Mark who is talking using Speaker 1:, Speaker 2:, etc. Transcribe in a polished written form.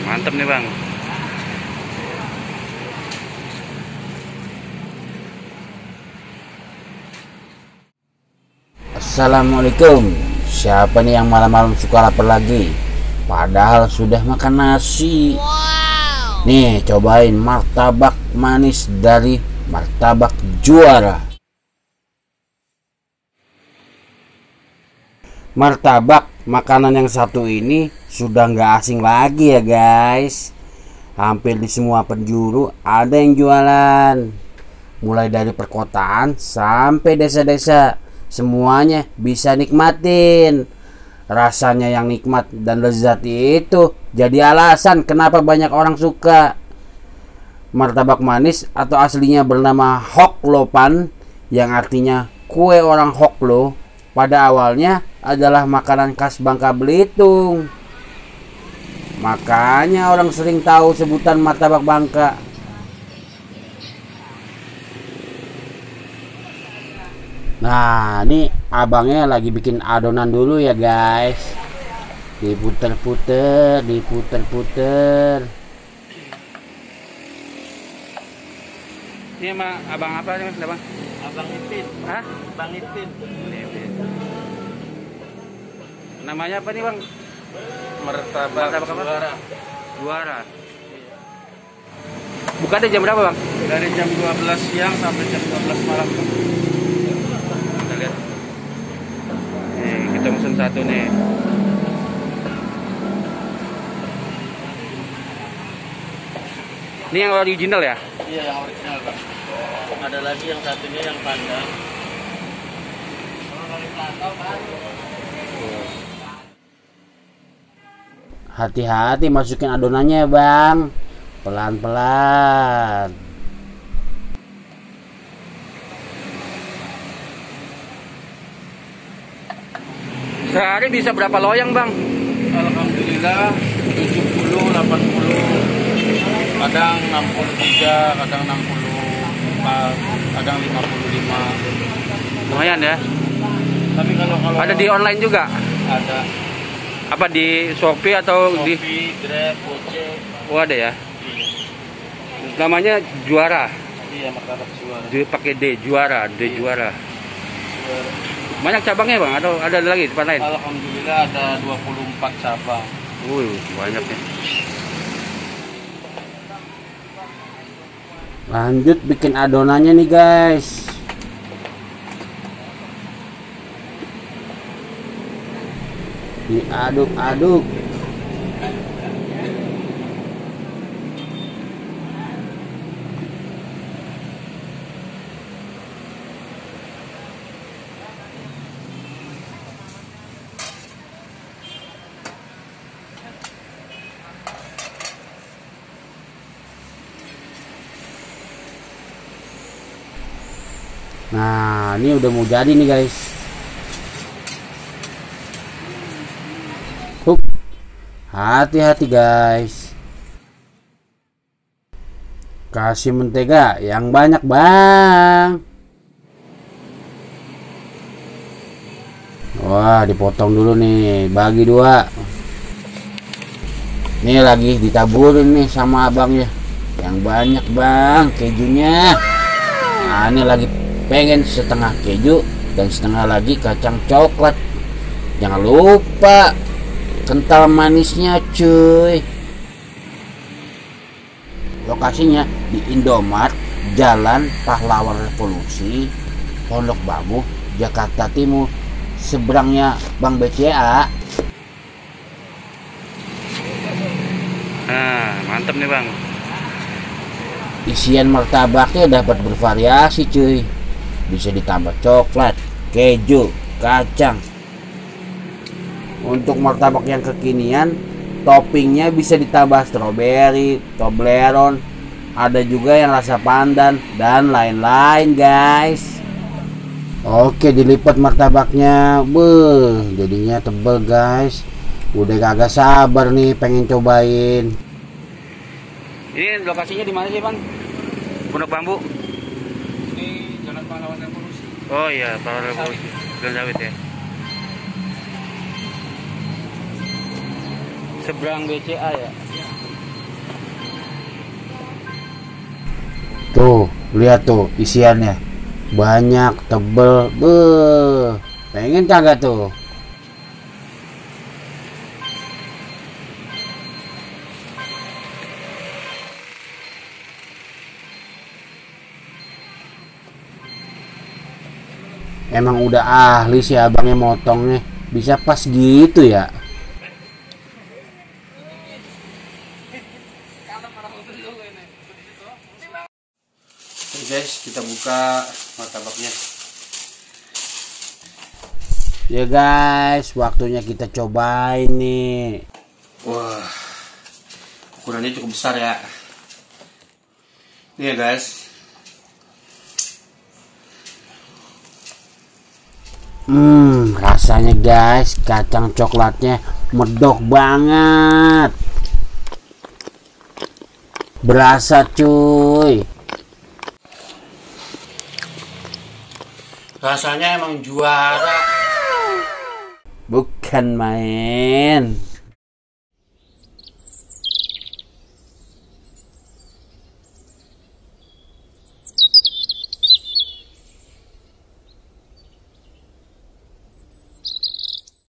Speaker 1: Mantep nih bang.
Speaker 2: Assalamualaikum. Siapa nih yang malam-malam suka lapar lagi? Padahal sudah makan nasi. Nih, cobain martabak manis dari Martabak Juara. Martabak makanan yang satu ini sudah nggak asing lagi ya guys. Hampir di semua penjuru ada yang jualan. Mulai dari perkotaan sampai desa-desa, semuanya bisa nikmatin. Rasanya yang nikmat dan lezat itu jadi alasan kenapa banyak orang suka. Martabak manis atau aslinya bernama Hoklopan, yang artinya kue orang Hoklo, pada awalnya adalah makanan khas Bangka Belitung. Makanya orang sering tahu sebutan martabak Bangka. Nah, ini abangnya lagi bikin adonan dulu ya guys. Diputer-puter, diputer-puter.
Speaker 1: Ini emang abang apa nih mas? Abang?
Speaker 3: Abang Ipin.
Speaker 1: Hah?
Speaker 3: Bang Ipin.
Speaker 1: Namanya apa nih bang?
Speaker 3: Martabak
Speaker 1: Martabak apa?
Speaker 3: Juara.
Speaker 1: Juara. Buka jam berapa bang?
Speaker 3: Dari jam 12 siang sampai jam 12 malam.
Speaker 1: Kita lihat. Nih, kita pesen satu nih. Ini yang original ya?
Speaker 3: Iya, yang original Pak. Ada lagi yang satunya yang pandang.
Speaker 2: Hati-hati masukin adonannya ya bang. Pelan-pelan.
Speaker 1: Sehari bisa berapa loyang bang?
Speaker 3: Alhamdulillah 70, 80. Kadang 63, kadang 64, kadang 55.
Speaker 1: Lumayan ya.
Speaker 3: Tapi kalau
Speaker 1: Ada di online juga?
Speaker 3: ada
Speaker 1: Apa di Shopee atau di?
Speaker 3: Shopee, Grab, Gojek.
Speaker 1: Oh ada ya.
Speaker 3: Iya.
Speaker 1: Namanya Juara.
Speaker 3: Iya, martabak Juara.
Speaker 1: Pakai D, Juara, D
Speaker 3: Iya.
Speaker 1: Juara.
Speaker 3: Juara.
Speaker 1: Banyak cabangnya bang atau ada lagi tempat lain?
Speaker 3: Alhamdulillah ada 24 cabang.
Speaker 1: Banyak ya.
Speaker 2: Lanjut bikin adonannya nih guys. Diaduk-aduk. Nah, ini udah mau jadi nih guys. Hati-hati guys. Kasih mentega yang banyak bang. Wah, dipotong dulu nih, bagi dua. Nih lagi ditaburin nih sama abangnya. Yang banyak bang kejunya. Nah, ini lagi pengen setengah keju dan setengah lagi kacang coklat. Jangan lupa kental manisnya cuy. Lokasinya di Indomart, Jalan Pahlawan Revolusi, Pondok Bambu, Jakarta Timur. Seberangnya Bang BCA.
Speaker 1: Nah, mantep nih bang.
Speaker 2: Isian martabaknya dapat bervariasi cuy. Bisa ditambah coklat, keju, kacang. Untuk martabak yang kekinian, toppingnya bisa ditambah stroberi, Toblerone, ada juga yang rasa pandan dan lain-lain guys. Oke, dilipat martabaknya. Jadinya tebel guys. Udah kagak sabar nih pengen cobain.
Speaker 1: Ini lokasinya di mana sih bang? Pondok Bambu.
Speaker 3: Ini Jalan Pahlawan Revolusi.
Speaker 1: Oh iya, Pahlawan Revolusi. Jalan Sawit ya. Seberang BCA ya.
Speaker 2: Lihat tuh isiannya, banyak, tebel, pengen kagak tuh? Emang udah ahli sih abangnya motongnya, bisa pas gitu ya. Oke guys, kita buka martabaknya. Ya guys, waktunya kita cobain nih.
Speaker 1: Wah, ukurannya cukup besar ya. Ini ya guys.
Speaker 2: Rasanya guys, kacang coklatnya medok banget. Berasa cuy.
Speaker 1: Rasanya emang juara.
Speaker 2: Bukan main.